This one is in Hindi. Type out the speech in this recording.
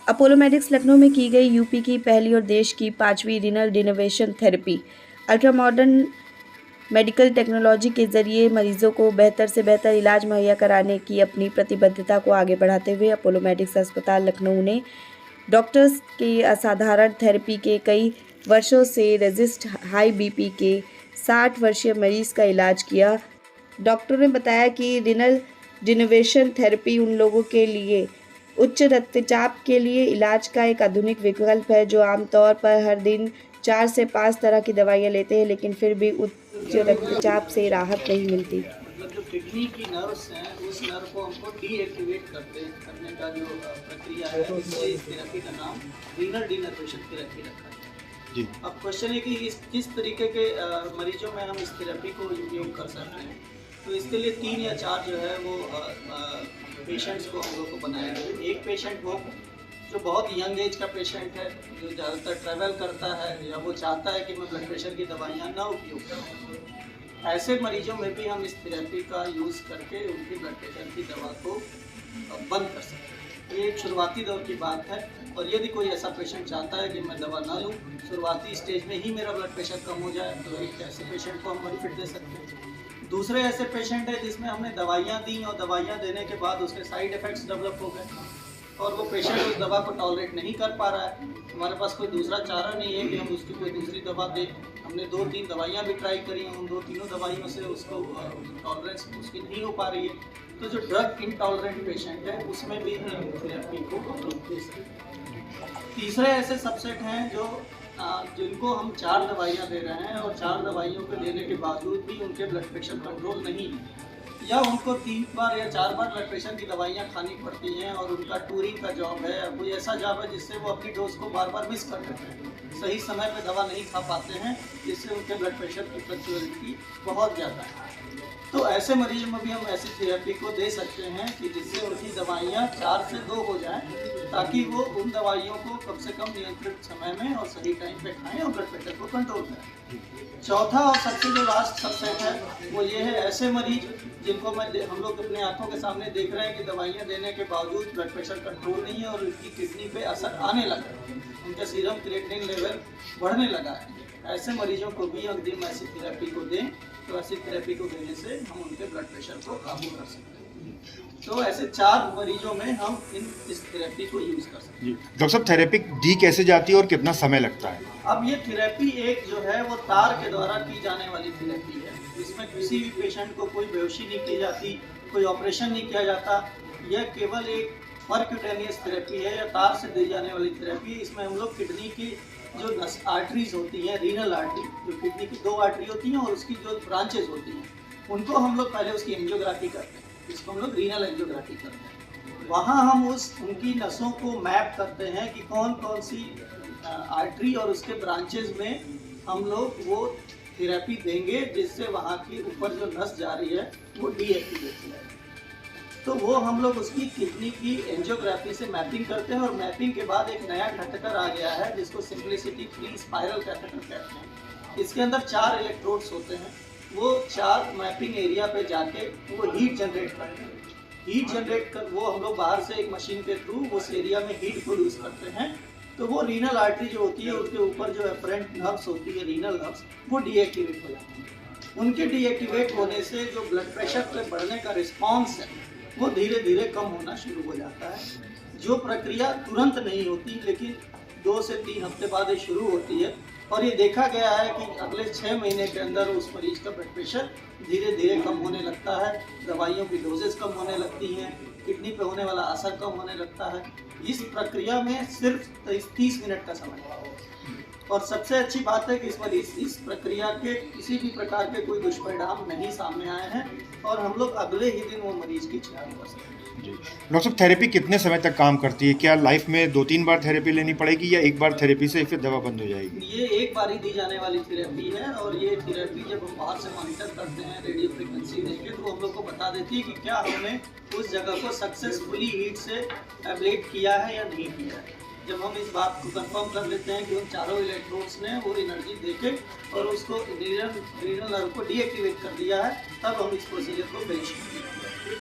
अपोलो मेडिक्स लखनऊ में की गई यूपी की पहली और देश की 5वीं renal denervation therapy ultra modern medical technology के जरिए मरीजों को बेहतर से बेहतर इलाज मुहैया कराने की अपनी प्रतिबद्धता को आगे बढ़ाते हुए अपोलो मेडिक्स अस्पताल लखनऊ ने डॉक्टर्स की असाधारण थेरेपी के कई वर्षों से रेजिस्ट हाई बीपी के 60 वर्षीय मरीज का इलाज किया। डॉक्टरों ने बताया कि रीनल डिनोवेशन थेरेपी उन लोगों के लिए उच्च रक्तचाप के लिए इलाज का एक आधुनिक विकल्प है जो आमतौर पर हर दिन 4 से 5 तरह की दवाइयाँ लेते हैं लेकिन फिर भी उच्च रक्तचाप से राहत नहीं मिलती। मतलब जो किडनी की नर्व्स हैं उस नर्व को हमको डीएक्टिवेट करने का जो प्रक्रिया है, इसलिए इस थेरेपी का नाम रीनल डिनर्वेशन थेरेपी रखा है जी। अब क्वेश्चन है कि किस तरीके के मरीजों में हम इस थेरेपी को उपयोग कर सकते हैं। तो इसके लिए 3 या 4 जो है वो पेशेंट्स को हम लोग को बनाया गया। एक पेशेंट वो जो बहुत यंग एज का पेशेंट है, जो ज़्यादातर ट्रैवल करता है या वो चाहता है कि मैं ब्लड प्रेशर की दवाइयाँ ना उपयोग करूँ, ऐसे मरीजों में भी हम इस थेरेपी का यूज़ करके उनकी ब्लड प्रेशर की दवा को बंद कर सकते हैं। ये एक शुरुआती दौर की बात है और यदि कोई ऐसा पेशेंट चाहता है कि मैं दवा ना लूँ, शुरुआती स्टेज में ही मेरा ब्लड प्रेशर कम हो जाए, तो एक ऐसे पेशेंट को हम बेनिफिट दे सकते हैं। दूसरे ऐसे पेशेंट है जिसमें हमने दवाइयाँ दी और दवाइयाँ देने के बाद उसके साइड इफ़ेक्ट्स डेवलप हो गए और वो पेशेंट उस दवा को टॉलरेट नहीं कर पा रहा है। हमारे पास कोई दूसरा चारा नहीं है कि हम उसकी कोई दूसरी दवा दें। हमने 2-3 दवाइयाँ भी ट्राई करी हैं, उन 2-3 दवाइयों से उसको टॉलरेंस उसकी नहीं हो पा रही है। तो जो ड्रग इनटॉलरेंट पेशेंट है उसमें भी हम थेरेपी को दे सकते हैं। तीसरे ऐसे सबसेट हैं जो जिनको हम 4 दवाइयाँ दे रहे हैं और 4 दवाइयों को लेने के बावजूद भी उनके ब्लड प्रेशर कंट्रोल नहीं है, या उनको 3 बार या 4 बार ब्लड प्रेशर की दवाइयाँ खानी पड़ती हैं और उनका टूरिंग का जॉब है या कोई ऐसा जॉब है जिससे वो अपनी डोज को बार बार मिस कर देते हैं, सही समय पे दवा नहीं खा पाते हैं, जिससे उनके ब्लड प्रेशर की फ्लक्चुएलिटी बहुत ज़्यादा है। तो ऐसे मरीजों में भी हम ऐसी थेरेपी को दे सकते हैं कि जिससे उनकी दवाइयाँ 4 से 2 हो जाएं, ताकि वो उन दवाइयों को कम से कम नियंत्रित समय में और सही टाइम पे खाएं और ब्लड प्रेशर को कंट्रोल करें। चौथा और सबसे जो लास्ट सबसेट है वो ये है ऐसे मरीज जिनको हम लोग अपने आंखों के सामने देख रहे हैं कि दवाइयाँ देने के बावजूद ब्लड प्रेशर कंट्रोल नहीं है और उनकी किडनी पे असर आने लगा है, उनका सीरम क्रिएटिनिन लेवल बढ़ने लगा है। ऐसे मरीजों को भी यदि हम ऐसी थेरेपी को दें तो ऐसी थेरेपी को देने से हम उनके ब्लड प्रेशर को काबू कर सकते हैं। तो ऐसे 4 मरीजों में हम इस थेरेपी को यूज़ कर सकते हैं। डॉक्टर साहब, थेरेपी दी कैसे जाती है और कितना समय लगता है? अब ये थेरेपी एक जो है वो तार के द्वारा की जाने वाली थेरेपी है। इसमें किसी भी पेशेंट को कोई बेहोशी नहीं की जाती, कोई ऑपरेशन नहीं किया जाता। यह केवल एक परक्यूटेनियस थेरेपी है या तार से दी जाने वाली थेरेपी। इसमें हम लोग किडनी की जो आर्टरीज होती हैं, रीनल आर्टरी, जो किडनी की 2 आर्टरी होती हैं और उसकी जो ब्रांचेज होती हैं, उनको हम लोग पहले उसकी एंजियोग्राफी करते हैं, इसको हम लोग रीनल एंजियोग्राफी करते हैं। वहाँ हम उनकी नसों को मैप करते हैं कि कौन कौन सी आर्टरी और उसके ब्रांचेज में हम लोग वो थेरेपी देंगे जिससे वहाँ की ऊपर जो नस जा रही है वो डीएक्टिवेट हो जाए। तो वो हम लोग उसकी किडनी की एंजियोग्राफी से मैपिंग करते हैं और मैपिंग के बाद एक नया कैथेटर आ गया है जिसको सिंप्लिसिटी फ्री स्पाइरल कैथेटर कहते हैं। इसके अंदर 4 इलेक्ट्रोड्स होते हैं। वो 4 मैपिंग एरिया पे जाके वो हीट जनरेट करते हैं। हीट जनरेट कर वो हम लोग बाहर से एक मशीन के थ्रू उस एरिया में हीट प्रोड्यूस करते हैं। तो वो रीनल आर्टरी जो होती है उसके ऊपर जो एफरेंट नर्व्स होती है, रीनल नर्व्स, वो डीएक्टिवेट हो जाती है। उनके डीएक्टिवेट होने से जो ब्लड प्रेशर पे बढ़ने का रिस्पॉन्स है वो धीरे धीरे कम होना शुरू हो जाता है। जो प्रक्रिया तुरंत नहीं होती लेकिन 2 से 3 हफ्ते बाद ये शुरू होती है और ये देखा गया है कि अगले 6 महीने के अंदर उस मरीज का ब्लड प्रेशर धीरे धीरे कम होने लगता है, दवाइयों की डोजेस कम होने लगती हैं, किडनी पे होने वाला असर कम होने लगता है। इस प्रक्रिया में सिर्फ 30 मिनट का समय है और सबसे अच्छी बात है कि इस प्रक्रिया के किसी भी प्रकार के कोई दुष्परिणाम नहीं सामने आए हैं और हम लोग अगले ही दिन वो मरीज की छुट्टी कर सकते हैं। जी डॉक्टर साहब, थेरेपी कितने समय तक काम करती है? क्या लाइफ में 2-3 बार थेरेपी लेनी पड़ेगी या एक बार थेरेपी से फिर दवा बंद हो जाएगी? ये एक बार ही दी जाने वाली थेरेपी है और ये थेरेपी जब हम बाहर से मॉनिटर करते हैं रेडियो फ्रिक्वेंसी इमेज के, तो हम लोग को बता देती है कि क्या हमने उस जगह को सक्सेसफुली हीट से एब्लेट किया है या नहीं किया है। जब हम इस बात को कंफर्म कर लेते हैं कि उन 4 इलेक्ट्रोड्स ने वो एनर्जी देके और उसको रीनल नर्व को डीएक्टिवेट कर दिया है, तब हम इस प्रोसीजर को फिनिश करते हैं।